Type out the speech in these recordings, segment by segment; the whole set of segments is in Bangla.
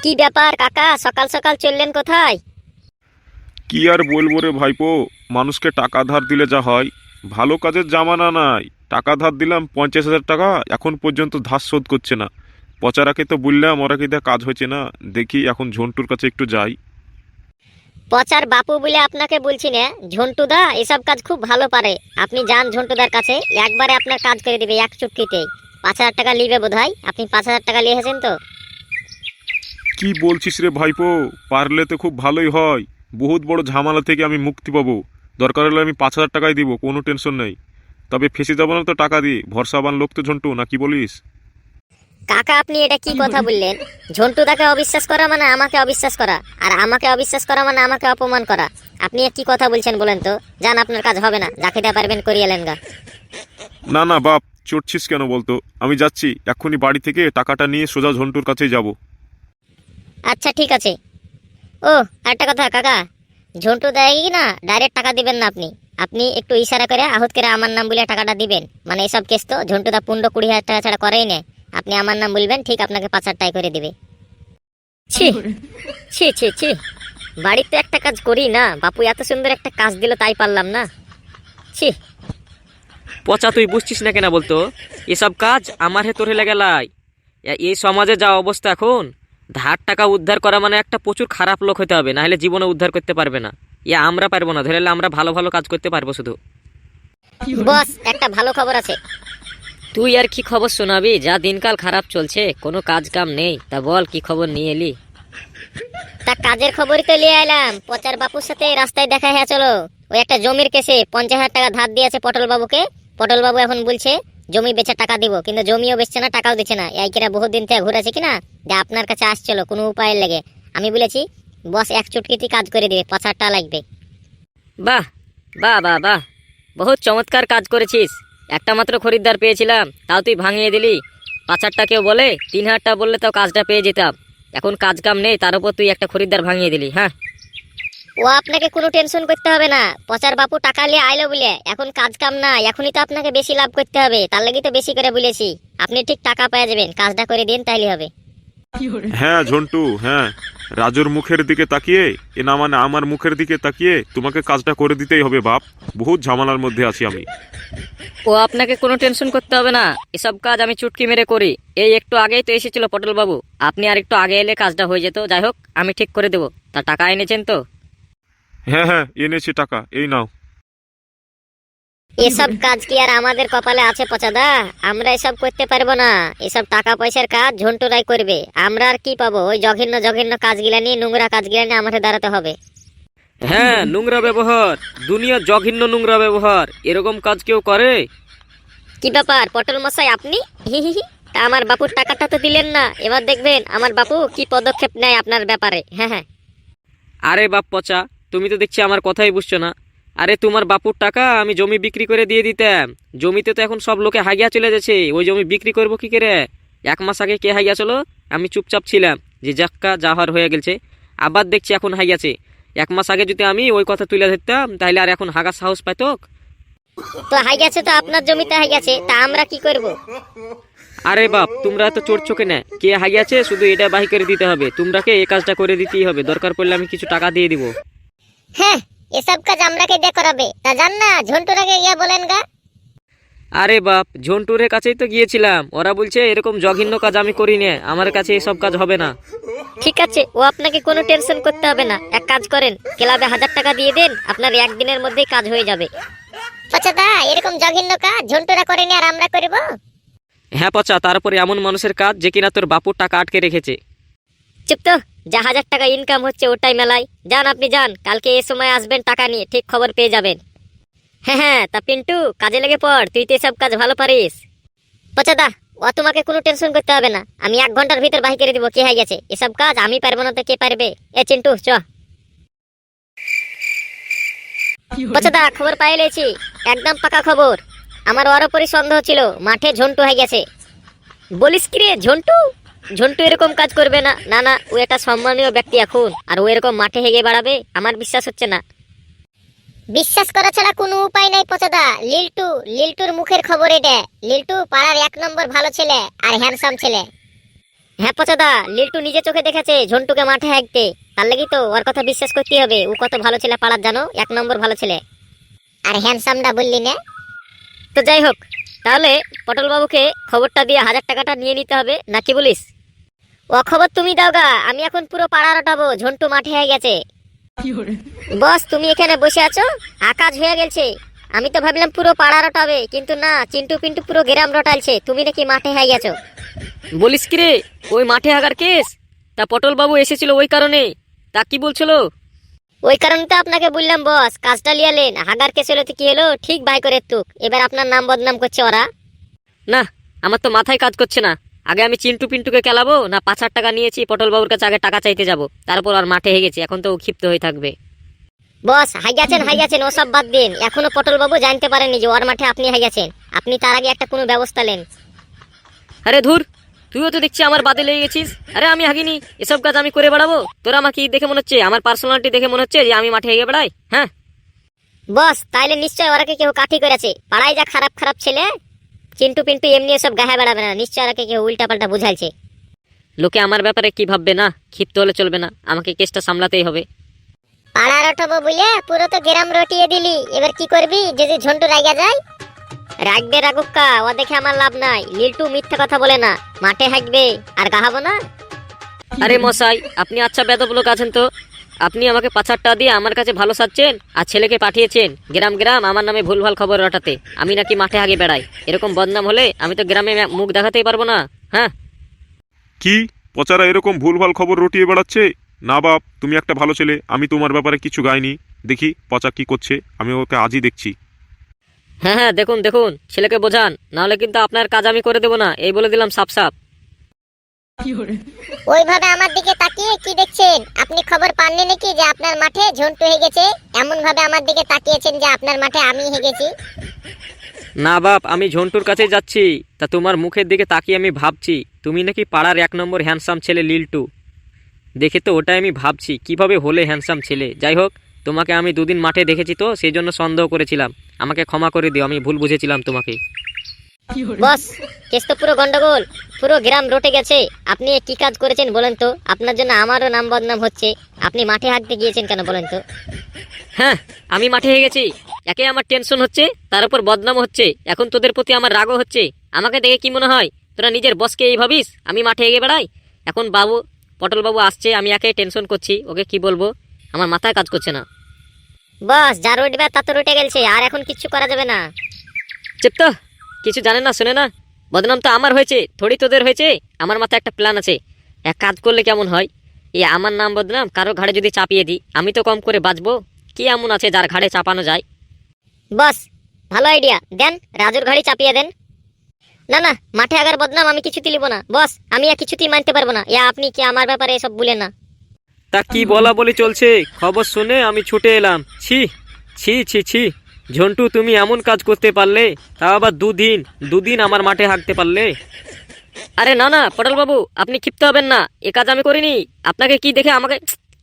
কি ব্যাপার কাকা, সকাল সকাল চললেন কোথায়? কি আর বলবো রে ভাইপো, মানুষকে টাকা ধার দিলে যা হয়। ভালো কাজের জামানা নাই। টাকা ধার দিলাম 50,000 টাকা, এখন পর্যন্ত ধার শোধ করছে না। পচারাকে তো বললাম, ওরা কি কাজ হয়েছে না। দেখি এখন ঝন্টুর কাছে একটু যাই। পচার বাপু বলে আপনাকে বলছি না, ঝন্টুদা এসব কাজ খুব ভালো পারে। আপনি যান ঝন্টুদার কাছে, একবারে আপনার কাজ করে দিবে এক চুটকিতেই। 5,000 টাকা নিবে বোধহয়, আপনি 5,000 টাকা নিয়ে এসেছেন তো? কি বলছিস রে ভাইপো, পারলে তো খুব ভালোই হয়। বহুত বড় ঝামেলা থেকে আমি মুক্তি পাবো। দরকার হলে আমি 5,000 টাকাই দিব, কোনো টেনশন নেই। তবে ফেসে যাবো না তো টাকা দিয়ে, ভরসাবান লোক তো ঝন্টু, না কি বলিস? কাকা আপনি এটা কি কথা বললেন? ঝন্টুদাকে অবিশ্বাস করা মানে আমাকে অবিশ্বাস করা, আর আমাকে অবিশ্বাস করা মানে আমাকে অপমান করা। আপনি কি কথা বলছেন বলেন তো? যান, আপনার কাজ হবে না, যা খেতে পারবেন করিয়ে নেন গা। না না বাপ, চড়ছিস কেন বলতো? আমি যাচ্ছি এক্ষুনি, বাড়ি থেকে টাকাটা নিয়ে সোজা ঝন্টুর কাছেই যাব। আচ্ছা ঠিক আছে। ও, একটা কথা কাকা, ঝন্টু দেয় কি না ডাইরেক্ট টাকা দিবেন না আপনি। আপনি একটু ইশারা করে আহুত করে আমার নাম বলে টাকাটা দিবেন। মানে এসব কেস তো ঝন্টুদা 15-20 হাজার টাকা ছাড়া করেই না। আপনি আমার নাম বলবেন, ঠিক আপনাকে 5,000 টাকা করে দিবে। ছি ছি ছি ছি, বাড়িতে একটা কাজ করি না, বাপু এত সুন্দর একটা কাজ দিল তাই পারলাম না। ছি। পচা, তুই বুঝছিস না কেনা বলতো? এসব কাজ আমার হে তোর হেলে গেলাই। এই সমাজে যা অবস্থা এখন, ধার টাকা উদ্ধার করা মানে একটা প্রচুর খারাপ লোক হতে হবে, না হলে জীবনে উদ্ধার করতে পারবে না। আমরা পারবো না, ধরে আমরা ভালো ভালো কাজ করতে পারবো শুধু। বস, একটা ভালো খবর আছে। তুই আর কি খবর শোনাবি? যা দিনকাল খারাপ চলছে, কোনো কাজ কাম নেই। তা বল, কি খবর নিয়ে এলি? তা কাজের খবরই তো নিয়ে এলাম। পচার বাপুর সাথে রাস্তায় দেখা হয়ে চলো। ওই একটা জমির কেসে 50,000 টাকা ধার দিয়েছে পটল বাবুকে। পটল বাবু এখন বলছে জমি বেচে টাকা দিব, কিন্তু জমিও বেচছে না, টাকাও দিচ্ছে না। এই কিনা বহুত দিন থেকে ঘুরেছে কিনা, যে আপনার কাছে আসছিল কোনো উপায়ের লেগে। আমি বলেছি বস এক চুটকিতে কাজ করে দিবে, 5,000 টাকা লাগবে। বাহ বাহ বাহ বাহ, বহুত চমৎকার কাজ করেছিস। একটা মাত্র খরিদ্দার পেয়েছিলাম, তাও তুই ভাঙিয়ে দিলি। 5,000 কেউ বলে, 3,000 বললে তাও কাজটা পেয়ে যেতাম। এখন কাজ কাম নেই, তার উপর তুই একটা খরিদ্দার ভাঙিয়ে দিলি। হ্যাঁ, ও আপনাকে কোনো টেনশন করতে হবে না। পচার বাপু টাকা নিয়ে আইলো বলে এখন কাজ কাম না, এখনই তো আপনাকে বেশি লাভ করতে হবে, তার লাগি তো বেশি করে বলেছি। আপনি ঠিক টাকা পেয়ে যাবেন, কাজটা করে দিন তাইলে হবে। হ্যাঁ ঝন্টু, হ্যাঁ। রাজুর মুখের দিকে তাকিয়ে, এ না মানে আমার মুখের দিকে তাকিয়ে তোমাকে কাজটা করে দিতেই হবে বাপ। বহুত ঝামেলার মধ্যে আছি আমি। ও আপনাকে কোনো টেনশন করতে হবে না, এসব কাজ আমি চুটকি মেরে করি। এই একটু আগেই তো এসেছিল পটল বাবু, আপনি আর একটু আগে এলে কাজটা হয়ে যেত। যাই হোক, আমি ঠিক করে দেবো। তা টাকা এনেছেন তো? হ্যাঁ হ্যাঁ, এনেছি টাকা, এই নাও। এসব কাজ কি আর আমাদের কপালে আছে পচাদা? আমরা এসব করতে পারবো না। এসব টাকা পয়সার কাজ ঝন্টুরাই করবে। আমরা আর কি পাবো? ওই জঘন্য জঘন্য কাজগুলা নিয়ে, নোংরা কাজগুলা নিয়ে আমাদের দাঁড়াতে হবে। হ্যাঁ, নোংরা ব্যবহার, দুনিয়া জঘন্য নোংরা ব্যবহার। এরকম কাজ কেউ করে? কি ব্যাপার পটল মশাই, আপনি হি হি হি। তা আমার বাপুর টাকাটা তো দিলেন না, এবার দেখবেন আমার বাপু কি পদক্ষেপ নেয় আপনার ব্যাপারে। হ্যাঁ হ্যাঁ। আরে বাপ পচা, তুমি তো দেখছি আমার কথাই বুঝছো না। আরে তোমার বাপুর টাকা আমি জমি বিক্রি করে দিয়ে দিতাম। জমিতে তো এখন সব লোকে হাগিয়া চলে যাচ্ছে, ওই জমি বিক্রি করবো কি করে? 1 মাস আগে কে হাগিয়া চলো, আমি চুপচাপ ছিলাম যে যাক্কা যাহার হয়ে গেছে। আবার দেখছি এখন হাগিয়াছে। 1 মাস আগে যদি আমি ওই কথা তুলে ধরতাম, তাহলে আর এখন হাগার সাহস পাইতো? তো হাই গেছে, তো আপনার জমিতে হাই গেছে, তা আমরা কি করব? আরে বাপ, তোমরা তো চোর চোখে না, কে হাগিয়াছে শুধু এটা বাহি করে দিতে হবে। তোমরাকে এই কাজটা করে দিতেই হবে, দরকার পড়লে আমি কিছু টাকা দিয়ে দিব। হ্যাঁ, এসব কাজ আমরাকে দিয়ে করাবে। তা জান না ঝন্টুরাকে ইয়া বলেন গা। আরে বাপ, ঝন্টুরের কাছেই তো গিয়েছিলাম, ওরা বলছে এরকম জঘন্য কাজ আমি করি না, আমার কাছে এসব কাজ হবে না। ঠিক আছে, ও আপনাকে কোনো টেনশন করতে হবে না। এক কাজ করেন, ক্লাবে 1,000 টাকা দিয়ে দেন, আপনার একদিনের মধ্যেই কাজ হয়ে যাবে। আচ্ছা দা, এরকম জঘন্য কাজ ঝন্টুরা করেনি আর আমরা করব? হ্যাঁ পচা, তারপরে এমন মানুষের কাজ যে কিনা তোর বাপুর টাকা আটকে রেখেছে। চুপ তো, যা 1,000 টাকা ইনকাম হচ্ছে ওটাই মেলায়। যান আপনি যান, কালকে এই সময় আসবেন টাকা নিয়ে, ঠিক খবর পেয়ে যাবেন। হ্যাঁ হ্যাঁ, তা পিন্টু কাজে লেগে পড়, তুই তো এসব কাজ ভালো পারিস। পচাদা, ও তোমাকে কোনো টেনশন করতে হবে না, আমি 1 ঘন্টার ভিতর বাহি করে দিব। কে হয়ে গেছে এসব কাজ? আমি পারবো না তো কে পারবে? এ চিন্টু চ। পচাদা, খবর পাই লেছি, একদম পাকা খবর। আমার ওর উপরই সন্দেহ ছিল, মাঠে ঝন্টু হয়ে গেছে। বলিস কি রে, ঝন্টু? ঝন্টু এরকম কাজ করবে না। না না, ও একটা সম্মানীয় ব্যক্তি এখন, আর ও এরকম মাঠে হেগে বেড়াবে? আমার বিশ্বাস হচ্ছে না। বিশ্বাস করা ছাড়া কোনো উপায় নাই পচাদা। লিল্টুর মুখের খবর এটা। লিল্টু পাড়ার 1 নম্বর ভালো ছেলে আর হ্যান্ডসাম ছেলে। হ্যাঁ পচাদা, লিল্টু নিজে চোখে দেখেছে ঝন্টুকে মাঠে হাঁকতে, তার লাগি তো ওর কথা বিশ্বাস করতে হবে। ও কত ভালো ছেলে পাড়ার, জানো, 1 নম্বর ভালো ছেলে। আর হ্যান্ডসামটা বললি না? তো যাই হোক, তাহলে পটল বাবুকে খবরটা দিয়ে 1000 টাকাটা নিয়ে নিতে হবে, নাকি বলিস? ও খবর তুমি দাও গা, আমি এখন পুরো পাড়া রটাবো ঝন্টু মাঠে হয়ে গেছে। বস, তুমি এখানে বসে আছো, আকাশ হয়ে গেছে। আমি তো ভাবলাম পুরো পাড়া রটাবে, কিন্তু না, চিন্টু পিন্টু পুরো গ্রাম রটালছে, তুমি নাকি মাঠে হয়ে গেছো। বলিস কি রে, ওই মাঠে হাগার কেস? তা পটল বাবু এসেছিল ওই কারণে? তা কি বলছিল? ওই কারণে তো আপনাকে বললাম বস, কাজটা লিয়ালেন। হাগার কেস হলো তো কি হলো, ঠিক বাই করে তুক। এবার আপনার নাম বদনাম করছে ওরা। না, আমার তো মাথায় কাজ করছে না। আগে আমি চিন্টু পিন্টুকে খেলাবো, না 5,000 টাকা নিয়েছি পটল বাবুর কাছে আগে টাকা চাইতে যাব, তারপর আর মাঠে হয়ে গেছি, এখন তো ও ক্ষিপ্ত হয়ে থাকবে। বস, হাইয়াছেন ওসব বাদ দিন। এখনো পটল বাবু জানতে পারেননি যে ওর মাঠে আপনি হাইয়াছেন। আপনি তার আগে একটা কোনো ব্যবস্থা নেন। আরে ধুর, তুইও তো দেখছি আমার বাদে লেগে গেছিস। আরে আমি হাগিনি, এসব কাজ আমি করে বেড়াবো? তোরা আমাকে দেখে মনে হচ্ছে, আমার পার্সোনালিটি দেখে মনে হচ্ছে যে আমি মাঠে হেগে বেড়াই? হ্যাঁ বস, তাইলে নিশ্চয় ওরাকে কেউ কাঠি করেছে। পাড়ায় যা খারাপ খারাপ ছেলে, চিন্টু পিন্টু এমনি এসব গায়ে বেড়াবে না। নিশ্চয় ওরাকে কেউ উল্টা পাল্টা বুঝাইছে। লোকে আমার ব্যাপারে কি ভাববে? না, ক্ষিপ্ত হলে চলবে না, আমাকে কেসটা সামলাতেই হবে। পাড়া রটাবো বলে পুরো তো গ্রাম রটিয়ে দিলি, এবার কি করবি যদি ঝন্টু রাগা যায়? রাখবে রাগুক্কা, ও দেখে আমার লাভ নাই। লিল্টু মিথ্যে কথা বলে না, মাঠে হাঁকবে আর গাহাবো না। আরে মশাই, আপনি আচ্ছা বেদব লোক আছেন তো। আপনি আমাকে 5,000 টাকা দিয়ে আমার কাছে ভালো সাজছেন, আর ছেলেকে পাঠিয়েছেন গ্রাম গ্রাম আমার নামে ভুলভাল খবর রটাতে। আমি নাকি মাঠে আগে বেড়াই, এরকম বদনাম হলে আমি তো গ্রামে মুখ দেখাতেই পারবো না। হ্যাঁ কি পচারা এরকম ভুলভাল খবর রটিয়ে বেড়াচ্ছে? না বাপ, তুমি একটা ভালো ছেলে, আমি তোমার ব্যাপারে কিছু গাইনি। দেখি পচা কি করছে, আমি ওকে আজই দেখছি। হ্যাঁ হ্যাঁ, দেখুন দেখুন, ছেলেকে বোঝান, নাহলে কিন্তু আপনার কাজ আমি করে দেবো না, এই বলে দিলাম সাপ সাপ। ওইভাবে আমার দিকে তাকিয়ে কি দেখছেন? আপনি খবর পাননি নাকি যে আপনার মাঠে ঝন্টু হয়ে গেছে? এমন ভাবে আমার দিকে তাকিয়েছেন যে আপনার মাঠে আমি হয়ে গেছি। না বাপ, আমি ঝন্টুর কাছে যাচ্ছি। তা তোমার মুখের দিকে তাকিয়ে আমি ভাবছি তুমি নাকি পাড়ার 1 নম্বর হ্যান্ডসাম ছেলে লিল্টু। দেখে তো ওটাই আমি ভাবছি, কিভাবে হলে হ্যান্ডসাম ছেলে। যাই হোক, তোমাকে আমি 2 দিন মাঠে দেখেছি তো, সেই জন্য সন্দেহ করেছিলাম। আমাকে ক্ষমা করে দিও, আমি ভুল বুঝেছিলাম তোমাকে। বস, কেস তো পুরো গন্ডগোল, পুরো গ্রাম রটে গেছে। আপনি কি কাজ করেছেন বলেন তো? আপনার জন্য আমারও নাম বদনাম হচ্ছে। আপনি মাঠে হাঁকতে গিয়েছেন কেন বলেন তো? হ্যাঁ, আমি মাঠে হয়ে গেছি। একে আমার টেনশন হচ্ছে, তার উপর বদনাম হচ্ছে, এখন তোদের প্রতি আমার রাগও হচ্ছে। আমাকে দেখে কি মনে হয় তোরা নিজের বসকে এই ভাবিস আমি মাঠে এগিয়ে বেড়াই? এখন বাবু, পটল বাবু আসছে, আমি একে টেনশন করছি, ওকে কি বলবো আমার মাথায় কাজ করছে না। বস, যা রটবে তা তো রটে গেছে, আর এখন কিচ্ছু করা যাবে না। চেপ তো, কিছু জানে না শোনে না। বদনাম তো আমার হয়েছে, থোড়ি তোদের হয়েছে। আমার মাথায় একটা প্ল্যান আছে। এক কাজ করলে কেমন হয়, এই আমার নাম বদনাম কারো ঘাড়ে যদি চাপিয়ে দিই, আমি তো কম করে বাঁচবো। কি এমন আছে যার ঘাড়ে চাপানো যায়? বস, ভালো আইডিয়া, দেন রাজুর ঘাড়ি চাপিয়ে দেন। না না, মাঠে আগার বদনাম আমি কিছুতেই লিব না বস। আমি আর কিছুতেই মানতে পারবো না। আপনি কি আমার ব্যাপারে এসব বলেন না? তা কি বলা বলি চলছে? খবর শুনে আমি ছুটে এলাম। ছি ছি ছি ছি, ঝন্টু তুমি এমন কাজ করতে পারলে, তা আবার দুদিন আমার মাঠে হাঁকতে পারলে। আরে না না পটল বাবু, আপনি ক্ষিপ্ত হবেন না, এ কাজ আমি করিনি। আপনাকে কি দেখে আমাকে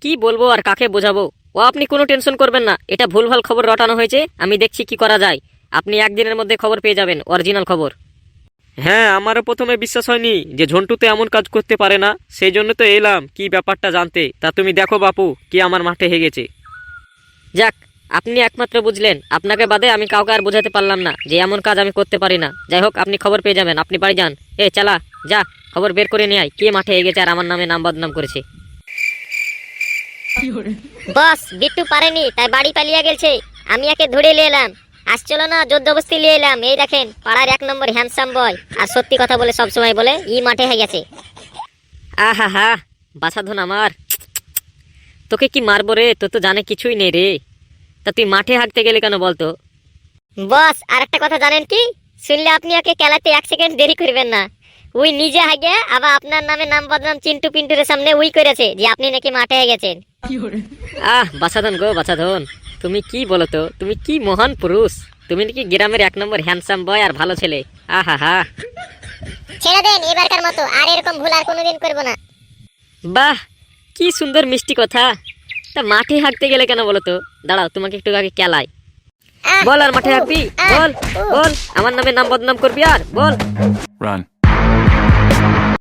কি বলবো আর কাকে বোঝাবো? ও আপনি কোনো টেনশন করবেন না, এটা ভুলভাল খবর রটানো হয়েছে, আমি দেখছি কি করা যায়। আপনি 1 দিনের মধ্যে খবর পেয়ে যাবেন, অরিজিনাল খবর। হ্যাঁ, আমারও প্রথমে বিশ্বাস হয়নি যে ঝন্টু তো এমন কাজ করতে পারে না, সেই জন্য তো এলাম কি ব্যাপারটা জানতে। তা তুমি দেখো বাপু, কি আমার মাঠে হেগেছে। যাক, আপনি একমাত্র বুঝলেন, আপনাকে বাদে আমি কাউকে আর বোঝাতে পারলাম না যে এমন কাজ আমি করতে পারি না। যাই হোক, আপনি খবর পেয়ে যাবেন, আপনি বাড়ি যান। চালা যা, খবর বের করে নিয়ে আয়, কে মাঠে হেগেছে আর আমার নামে নাম বদনাম করেছে। বস, বিট্টু পারেনি তাই বাড়ি পালিয়ে গেছে। আমি একে ধরে নিয়ে এলাম। আসছিল না, জোরদবস্তি নিয়ে এলাম। এই দেখেন, পাড়ার 1 নম্বর হ্যান্ডসাম বয়, আর সত্যি কথা বলে সব সময় বলে মাঠে হয়ে গেছে। আহা হা, বাসাধন আমার, তোকে কি মারবো রে, তোর তো জানে কিছুই নেই রে। তা তুই মাঠে হাঁকতে গেলে কেন বলতো? বস, আর একটা কথা জানেন কি? শুনলে আপনি ওকে খেলাতে 1 সেকেন্ড দেরি করবেন না। উই নিজে হাগে আবার আপনার নামে নাম বদনাম চিন্টু পিন্টুর সামনে করেছে যে আপনি নাকি মাঠে হয়ে গেছেন। বাসাধন গো বাসাধন, তুমি কি বলো তো, তুমি কি মহান পুরুষ। তুমি নাকি গ্রামের 1 নম্বর হ্যান্ডসাম বয় আর ভালো ছেলে। আহা হা, ছেড়ে দেন এবারকার মতো, আর এরকম ভুল আর কোনোদিন করবো না। বাহ, কি সুন্দর মিষ্টি কথা। তা মাঠে হাঁকতে গেলে কেন বলো তো? দাঁড়াও, তোমাকে একটু আগে কেলাই। বল, আর মাঠে হাঁকবি? বল বল, আমার নামে নাম বদনাম করবি আর বল। Run.